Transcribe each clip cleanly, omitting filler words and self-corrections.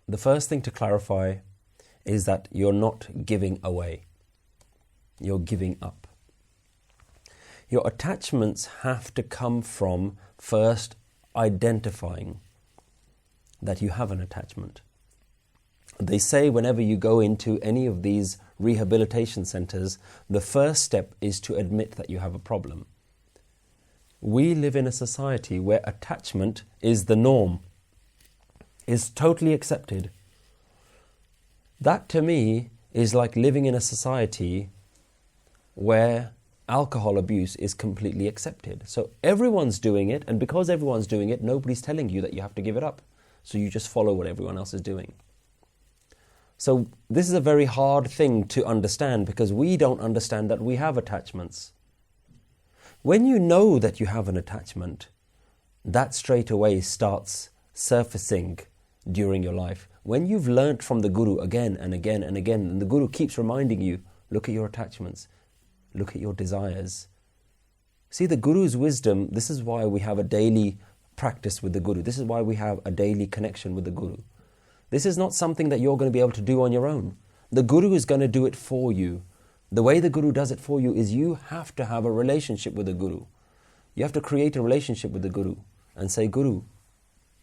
the first thing to clarify is that you're not giving away. You're giving up. Your attachments have to come from first identifying that you have an attachment. They say whenever you go into any of these rehabilitation centers, the first step is to admit that you have a problem. We live in a society where attachment is the norm, is totally accepted. That to me is like living in a society where alcohol abuse is completely accepted. So everyone's doing it, and because everyone's doing it, nobody's telling you that you have to give it up. So you just follow what everyone else is doing. So this is a very hard thing to understand because we don't understand that we have attachments. When you know that you have an attachment, that straight away starts surfacing during your life. When you've learnt from the Guru again and again and again, and the Guru keeps reminding you, look at your attachments, look at your desires. See, the Guru's wisdom, this is why we have a daily practice with the Guru. This is why we have a daily connection with the Guru. This is not something that you're going to be able to do on your own. The Guru is going to do it for you. The way the Guru does it for you is you have to have a relationship with the Guru. You have to create a relationship with the Guru and say, Guru,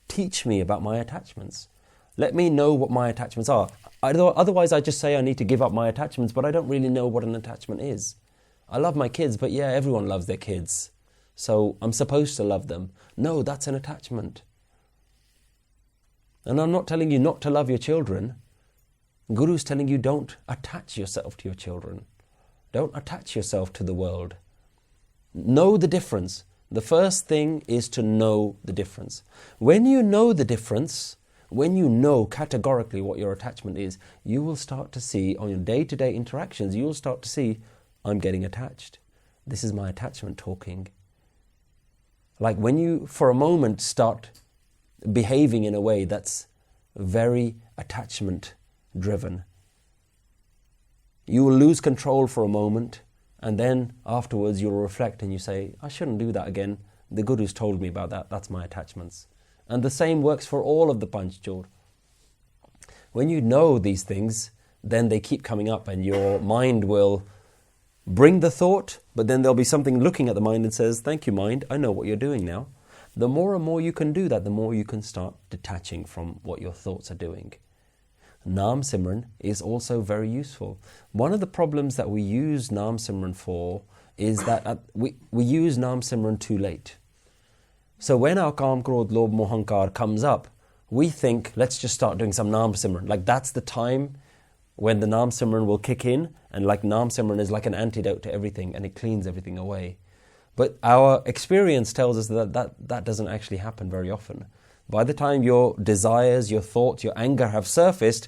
teach me about my attachments. Let me know what my attachments are. Otherwise, I just say I need to give up my attachments, but I don't really know what an attachment is. I love my kids, but yeah, everyone loves their kids. So I'm supposed to love them. No, that's an attachment. And I'm not telling you not to love your children. Guru's telling you don't attach yourself to your children. Don't attach yourself to the world. Know the difference. The first thing is to know the difference. When you know the difference, when you know categorically what your attachment is, you will start to see on your day-to-day interactions, you will start to see, I'm getting attached. This is my attachment talking. Like when you, for a moment, start behaving in a way that's very attachment-driven, you will lose control for a moment, and then afterwards you'll reflect and you say, I shouldn't do that again. The Guru's told me about that. That's my attachments. And the same works for all of the Panchjot. When you know these things, then they keep coming up and your mind will bring the thought, but then there'll be something looking at the mind and says, thank you mind, I know what you're doing now. The more and more you can do that, the more you can start detaching from what your thoughts are doing. Naam Simran is also very useful. One of the problems that we use Naam Simran for is that we use Naam Simran too late. So when our Kaam, Krodh, Lobh, Moh, Hankar comes up, we think, let's just start doing some Naam Simran. Like that's the time when the Naam Simran will kick in, and like Naam Simran is like an antidote to everything and it cleans everything away. But our experience tells us that doesn't actually happen very often. By the time your desires, your thoughts, your anger have surfaced,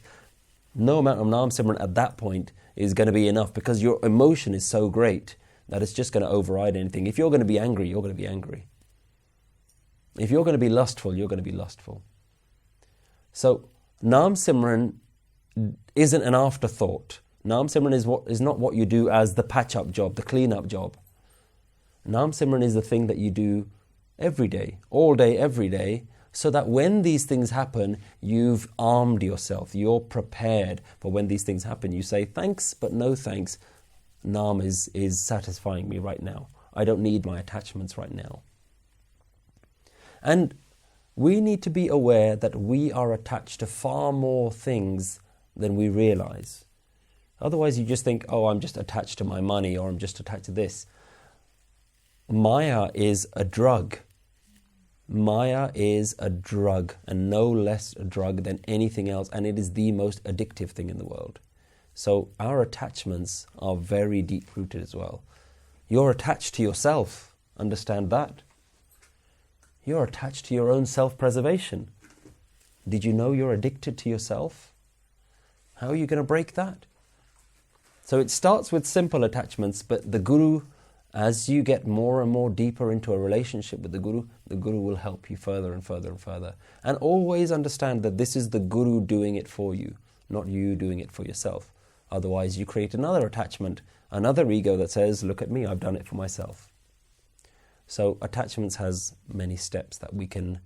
no amount of Naam Simran at that point is going to be enough because your emotion is so great that it's just going to override anything. If you're going to be angry, you're going to be angry. If you're going to be lustful, you're going to be lustful. So Naam Simran isn't an afterthought. Naam Simran is not what you do as the patch-up job, the clean-up job. Naam Simran is the thing that you do every day, all day, every day, so that when these things happen, you've armed yourself, you're prepared for when these things happen. You say, thanks, but no thanks. Naam is satisfying me right now. I don't need my attachments right now. And we need to be aware that we are attached to far more things than we realize. Otherwise you just think, oh, I'm just attached to my money, or I'm just attached to this. Maya is a drug. Maya is a drug, and no less a drug than anything else, and it is the most addictive thing in the world. So our attachments are very deep-rooted as well. You're attached to yourself, understand that. You're attached to your own self-preservation. Did you know you're addicted to yourself? How are you going to break that? So it starts with simple attachments, but the Guru, as you get more and more deeper into a relationship with the Guru will help you further and further and further. And always understand that this is the Guru doing it for you, not you doing it for yourself. Otherwise you create another attachment, another ego that says, look at me, I've done it for myself. So attachments has many steps that we can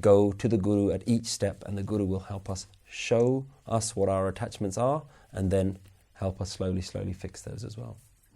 go to the Guru at each step, and the Guru will help us, show us what our attachments are, and then help us slowly fix those as well.